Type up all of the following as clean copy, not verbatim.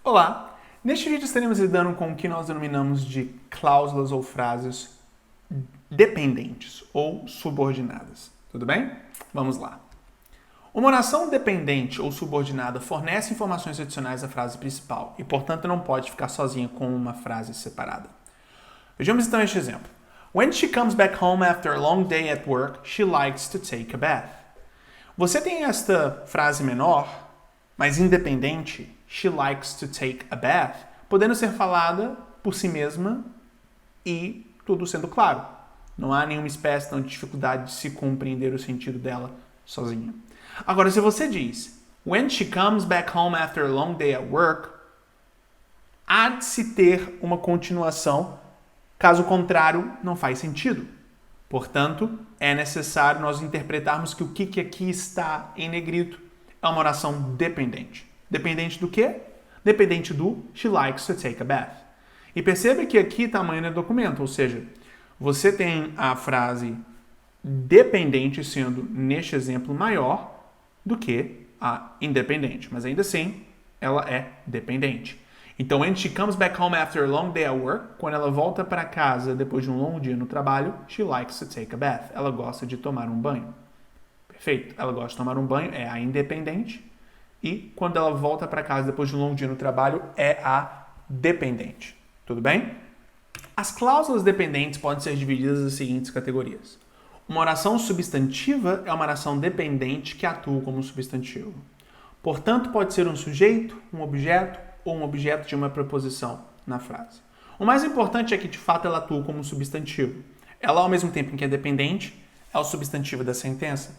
Olá! Neste vídeo estaremos lidando com o que nós denominamos de cláusulas ou frases dependentes ou subordinadas. Tudo bem? Vamos lá. Uma oração dependente ou subordinada fornece informações adicionais à frase principal e, portanto, não pode ficar sozinha com uma frase separada. Vejamos então este exemplo. When she comes back home after a long day at work, she likes to take a bath. Você tem esta frase menor, mas independente, she likes to take a bath, podendo ser falada por si mesma e tudo sendo claro. Não há nenhuma espécie de dificuldade de se compreender o sentido dela sozinha. Agora, se você diz when she comes back home after a long day at work, há de se ter uma continuação, caso contrário, não faz sentido. Portanto, é necessário nós interpretarmos que o que aqui está em negrito é uma oração dependente. Dependente do quê? Dependente do she likes to take a bath. E perceba que aqui tamanho é documento, ou seja, você tem a frase dependente sendo, neste exemplo, maior do que a independente. Mas ainda assim, ela é dependente. Então, when she comes back home after a long day at work, quando ela volta para casa depois de um longo dia no trabalho, she likes to take a bath. Ela gosta de tomar um banho. Perfeito. Ela gosta de tomar um banho, é a independente. E quando ela volta para casa depois de um longo dia no trabalho, é a dependente. Tudo bem? As cláusulas dependentes podem ser divididas nas seguintes categorias. Uma oração substantiva é uma oração dependente que atua como substantivo. Portanto, pode ser um sujeito, um objeto ou um objeto de uma preposição na frase. O mais importante é que, de fato, ela atua como um substantivo. Ela, ao mesmo tempo em que é dependente, é o substantivo da sentença.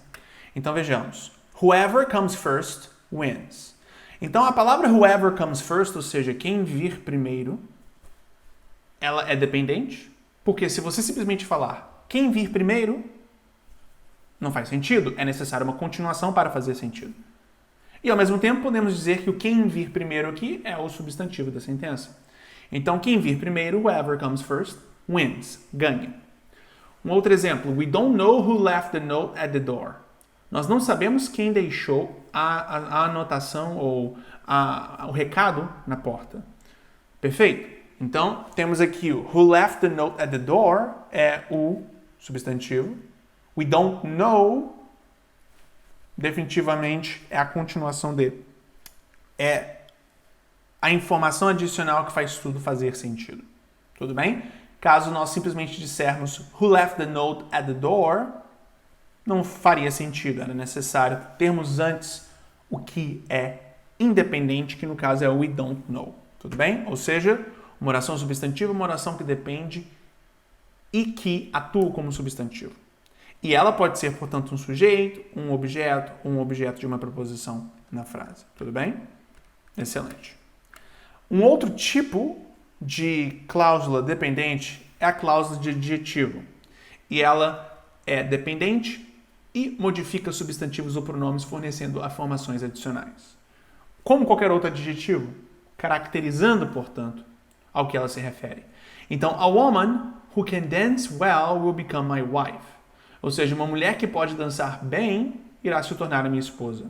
Então, vejamos. Whoever comes first wins. Então, a palavra whoever comes first, ou seja, quem vir primeiro, ela é dependente, porque se você simplesmente falar quem vir primeiro, não faz sentido. É necessária uma continuação para fazer sentido. E, ao mesmo tempo, podemos dizer que o quem vir primeiro aqui é o substantivo da sentença. Então, quem vir primeiro, whoever comes first, wins, ganha. Um outro exemplo. We don't know who left the note at the door. Nós não sabemos quem deixou a anotação ou o recado na porta. Perfeito? Então, temos aqui o who left the note at the door é o substantivo. We don't know definitivamente é a continuação dele. É a informação adicional que faz tudo fazer sentido. Tudo bem? Caso nós simplesmente dissermos who left the note at the door, não faria sentido. Era necessário termos antes o que é independente, que no caso é o we don't know. Tudo bem? Ou seja, uma oração substantiva é uma oração que depende e que atua como substantivo. E ela pode ser, portanto, um sujeito, um objeto de uma preposição na frase. Tudo bem? Excelente. Um outro tipo de cláusula dependente é a cláusula de adjetivo. E ela é dependente e modifica substantivos ou pronomes fornecendo afirmações adicionais. Como qualquer outro adjetivo, caracterizando, portanto, ao que ela se refere. Então, a woman who can dance well will become my wife. Ou seja, uma mulher que pode dançar bem irá se tornar a minha esposa.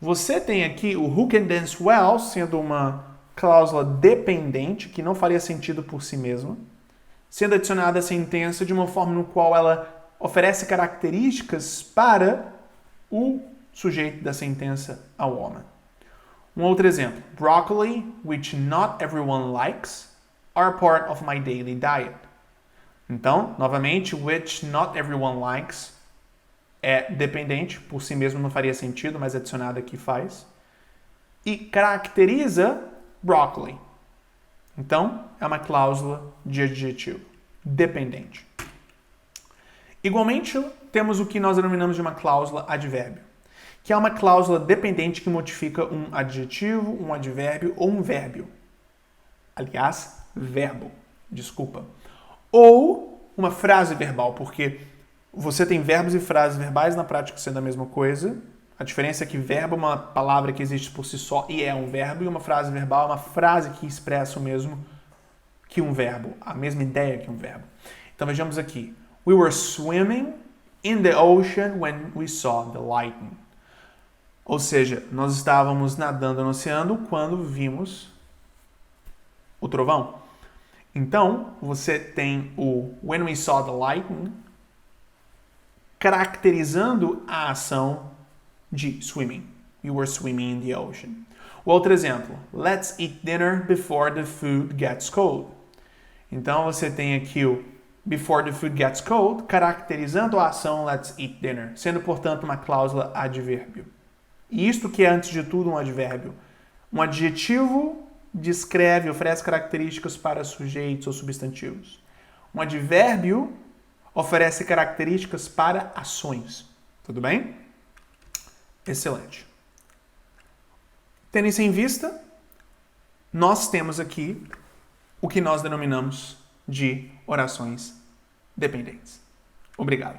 Você tem aqui o who can dance well sendo uma cláusula dependente que não faria sentido por si mesma, sendo adicionada à sentença de uma forma no qual ela oferece características para o sujeito da sentença, a woman. Um outro exemplo. Broccoli, which not everyone likes, are part of my daily diet. Então, novamente, which not everyone likes é dependente, por si mesmo não faria sentido, mas adicionado aqui faz. E caracteriza broccoli. Então, é uma cláusula de adjetivo, dependente. Igualmente, temos o que nós denominamos de uma cláusula advérbio, que é uma cláusula dependente que modifica um adjetivo, um advérbio ou um vérbio. Aliás, verbo, desculpa. Ou uma frase verbal, porque você tem verbos e frases verbais na prática sendo a mesma coisa. A diferença é que verbo é uma palavra que existe por si só e é um verbo, e uma frase verbal é uma frase que expressa o mesmo que um verbo, a mesma ideia que um verbo. Então vejamos aqui. We were swimming in the ocean when we saw the lightning. Ou seja, nós estávamos nadando no oceano quando vimos o trovão. Então, você tem o when we saw the lightning caracterizando a ação de swimming. You were swimming in the ocean. O outro exemplo, let's eat dinner before the food gets cold. Então, você tem aqui o before the food gets cold, caracterizando a ação let's eat dinner, sendo, portanto, uma cláusula advérbio. E isto que é, antes de tudo, um advérbio. Um adjetivo descreve, oferece características para sujeitos ou substantivos. Um advérbio oferece características para ações. Tudo bem? Excelente. Tendo isso em vista, nós temos aqui o que nós denominamos de orações dependentes. Obrigado.